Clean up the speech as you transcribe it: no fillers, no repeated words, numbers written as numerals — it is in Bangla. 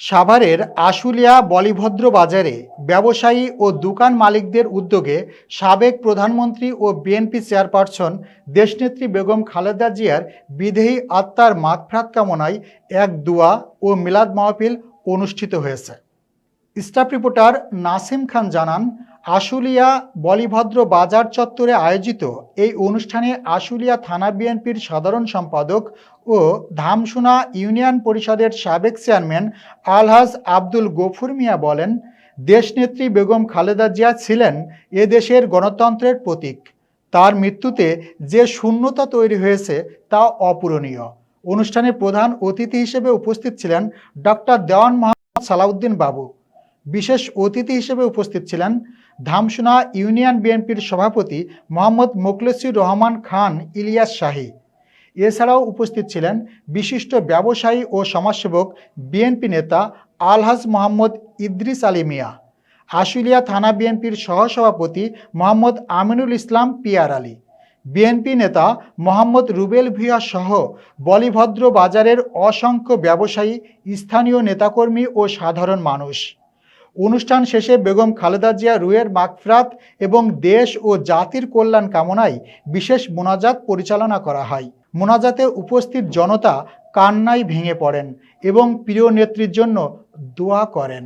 সাভারের আশুলিয়া বলিভদ্র বাজারে ব্যবসায়ী ও দোকান মালিকদের উদ্যোগে সাবেক প্রধানমন্ত্রী ও বিএনপি চেয়ারপারসন দেশনেত্রী বেগম খালেদা জিয়ার বিদেহী আত্মার মাগফিরাত কামনায় এক দোয়া ও মিলাদ মাহফিল অনুষ্ঠিত হয়েছে। স্টাফ রিপোর্টার নাসিম খান জানান, আশুলিয়া বলিভদ্র বাজার চত্বরে আয়োজিত এই অনুষ্ঠানে আশুলিয়া থানা বিএনপির সাধারণ সম্পাদক ও ধামসোনা ইউনিয়ন পরিষদের সাবেক চেয়ারম্যান আলহাজ আব্দুল গফুর মিয়া বলেন, দেশনেত্রী বেগম খালেদা জিয়া ছিলেন এদেশের গণতন্ত্রের প্রতীক। তার মৃত্যুতে যে শূন্যতা তৈরি হয়েছে তা অপূরণীয়। অনুষ্ঠানে প্রধান অতিথি হিসেবে উপস্থিত ছিলেন ডক্টর দেওয়ান মোহাম্মদ সালাউদ্দিন বাবু। বিশেষ অতিথি হিসেবে উপস্থিত ছিলেন ধামসোনা ইউনিয়ন বিএনপির সভাপতি মোহাম্মদ মোখলেসুর রহমান খান ইলিয়াস শাহী। এছাড়াও উপস্থিত ছিলেন বিশিষ্ট ব্যবসায়ী ও সমাজসেবক বিএনপি নেতা আলহাজ মোহাম্মদ ইদ্রিস আলী মিয়া, আশুলিয়া থানা বিএনপির সহসভাপতি মোহাম্মদ আমিনুল ইসলাম পিয়ার আলী, বিএনপি নেতা মোহাম্মদ রুবেল ভূঁইয়া সহ বলিভদ্র বাজারের অসংখ্য ব্যবসায়ী, স্থানীয় নেতাকর্মী ও সাধারণ মানুষ। অনুষ্ঠান শেষে বেগম খালেদা জিয়া রুহের মাগফিরাত এবং দেশ ও জাতির কল্যাণ কামনায় বিশেষ মোনাজাত পরিচালনা করা হয়। মোনাজাতে উপস্থিত জনতা কান্নায় ভেঙে পড়েন এবং প্রিয় নেত্রীর জন্য দোয়া করেন।